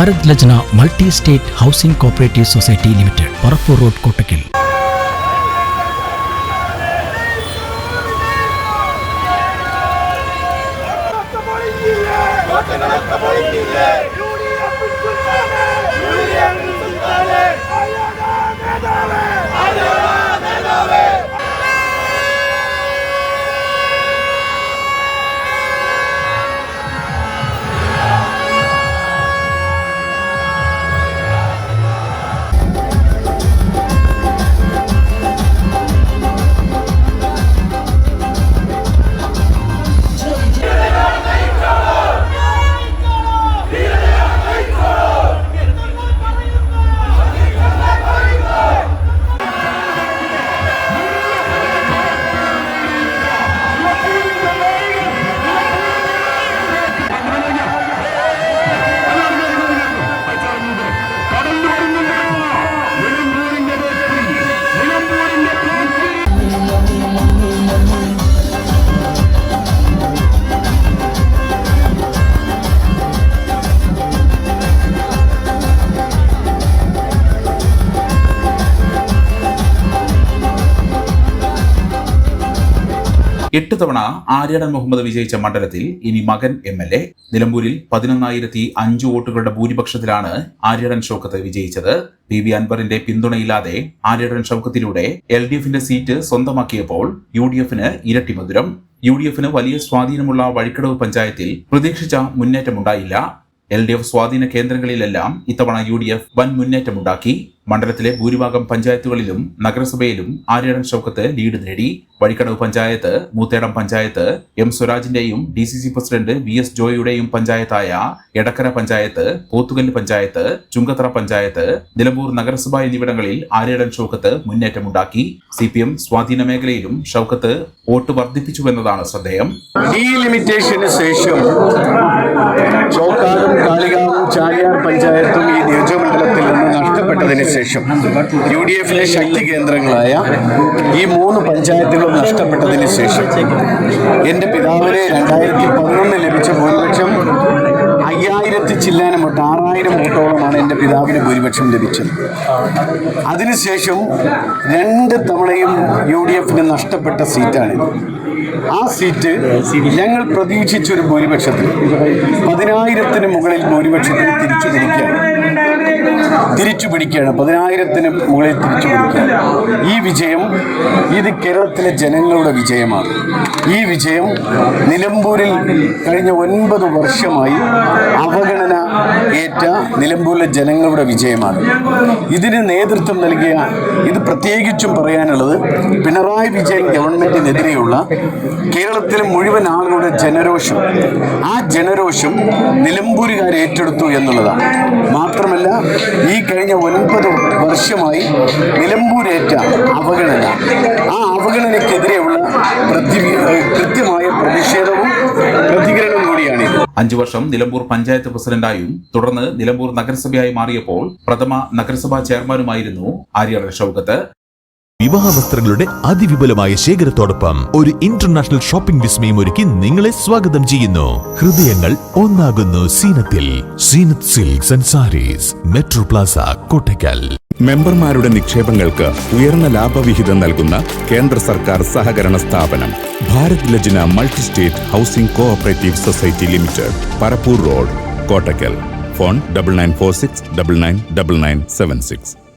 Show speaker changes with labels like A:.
A: Bharat Lajna multi state housing cooperative society limited, Parappur road, Kottakkal.
B: എട്ട് തവണ ആര്യാടൻ മുഹമ്മദ് വിജയിച്ച മണ്ഡലത്തിൽ ഇനി മകൻ MLA. നിലമ്പൂരിൽ 11,005 വോട്ടുകളുടെ ഭൂരിപക്ഷത്തിലാണ് ആര്യാടൻ ഷൗക്കത്ത് വിജയിച്ചത്. PV അൻവറിന്റെ പിന്തുണയില്ലാതെ ആര്യാടൻ ഷൗക്കത്തിലൂടെ LDFന്റെ സീറ്റ് സ്വന്തമാക്കിയപ്പോൾ UDFന് ഇരട്ടി മധുരം. UDFന് വലിയ സ്വാധീനമുള്ള വഴിക്കടവ് പഞ്ചായത്തിൽ പ്രതീക്ഷിച്ച മുന്നേറ്റമുണ്ടായില്ല. LDF സ്വാധീന കേന്ദ്രങ്ങളിലെല്ലാം ഇത്തവണ UDF വൻ മുന്നേറ്റമുണ്ടാക്കി. മണ്ഡലത്തിലെ ഭൂരിഭാഗം പഞ്ചായത്തുകളിലും നഗരസഭയിലും ആര്യാടൻ ഷൗക്കത്ത് ലീഡ് നേടി. വഴിക്കടവ് പഞ്ചായത്ത്, മൂത്തേടം പഞ്ചായത്ത്, M സ്വരാജിന്റെയും DCC പ്രസിഡന്റ് VS ജോയിയുടെയും പഞ്ചായത്തായ എടക്കര പഞ്ചായത്ത്, പോത്തുകല്ല് പഞ്ചായത്ത്, ചുങ്കത്തറ പഞ്ചായത്ത്, നിലമ്പൂർ നഗരസഭ എന്നിവിടങ്ങളിൽ ആര്യാടൻ ഷൗക്കത്ത് മുന്നേറ്റമുണ്ടാക്കി. CPM സ്വാധീന മേഖലയിലും ഷൗക്കത്ത് വോട്ട് വർദ്ധിപ്പിച്ചുവെന്നതാണ് ശ്രദ്ധേയം.
C: ഡീലിമിറ്റേഷന് ശേഷം ചോക്കാടും കാളികാവും ചാലിയാർ പഞ്ചായത്തും ഈ നിയോജകമണ്ഡലത്തിൽ നിന്ന് നഷ്ടപ്പെട്ടതിന് ശേഷം UDFിലെ ശക്തി കേന്ദ്രങ്ങളായ ഈ 3 പഞ്ചായത്തുകളും നഷ്ടപ്പെട്ടതിന് ശേഷം എൻ്റെ പിതാവിന് 2011 ലഭിച്ച ഭൂരിപക്ഷം 5000 ചില്ലാനം വോട്ട്, 6000 വോട്ടോളമാണ് എൻ്റെ പിതാവിന് ഭൂരിപക്ഷം ലഭിച്ചത്. അതിനുശേഷം 2 തവണയും UDFിന് നഷ്ടപ്പെട്ട സീറ്റാണ്. ആ സീറ്റ് ഞങ്ങൾ പ്രതീക്ഷിച്ചൊരു ഭൂരിപക്ഷത്തിൽ 10,000-ന് മുകളിൽ ഭൂരിപക്ഷത്തിന് തിരിച്ചു പിടിക്കുകയാണ്. 10,000-ന് മുകളിൽ തിരിച്ചു പിടിക്കുകയാണ്. ഈ വിജയം ഇത് കേരളത്തിലെ ജനങ്ങളുടെ വിജയമാണ്. ഈ വിജയം നിലമ്പൂരിൽ കഴിഞ്ഞ 9 വർഷമായി അവഗണന ഏറ്റ നിലമ്പൂരിലെ ജനങ്ങളുടെ വിജയമാണ്. ഇതിന് നേതൃത്വം നൽകിയ, ഇത് പ്രത്യേകിച്ചും പറയാനുള്ളത്, പിണറായി വിജയൻ ഗവൺമെന്റിനെതിരെയുള്ള കേരളത്തിലെ മുഴുവൻ ആളുകളുടെ ജനരോഷം, ആ ജനരോഷം നിലമ്പൂരുകാർ ഏറ്റെടുത്തു എന്നുള്ളതാണ്. മാത്രമല്ല, ഈ കഴിഞ്ഞ 9 വർഷമായി നിലമ്പൂരേറ്റ അവഗണന, ആ അവഗണനയ്ക്കെതിരെയുള്ള കൃത്യമായ പ്രതിഷേധവും പ്രതികരണവും കൂടിയാണിത്.
B: 5 വർഷം നിലമ്പൂർ പഞ്ചായത്ത് പ്രസിഡന്റായും തുടർന്ന് നിലമ്പൂർ നഗരസഭയായി മാറിയപ്പോൾ പ്രഥമ നഗരസഭാ ചെയർമാനുമായിരുന്നു ആര്യാടൻ ഷൗക്കത്ത്.
D: വിവാഹ വസ്ത്രങ്ങളുടെ അതിവിപുലമായ ശേഖരത്തോടൊപ്പം ഒരു ഇന്റർനാഷണൽ ഷോപ്പിംഗ് വിസ്മയം ഒരുക്കി നിങ്ങളെ സ്വാഗതം ചെയ്യുന്നു. ഹൃദയങ്ങൾ ഒന്നാകുന്നു സീനത്തിൽ. Zeenath silks and sarees, metro plaza, Kottakkal.
E: മെമ്പർമാരുടെ നിക്ഷേപങ്ങൾക്ക് ഉയർന്ന ലാഭവിഹിതം നൽകുന്ന കേന്ദ്ര സർക്കാർ സഹകരണ സ്ഥാപനം Bharat Lajna multi state housing cooperative society limited, Parappur road, Kottakkal. Phone 9946999976.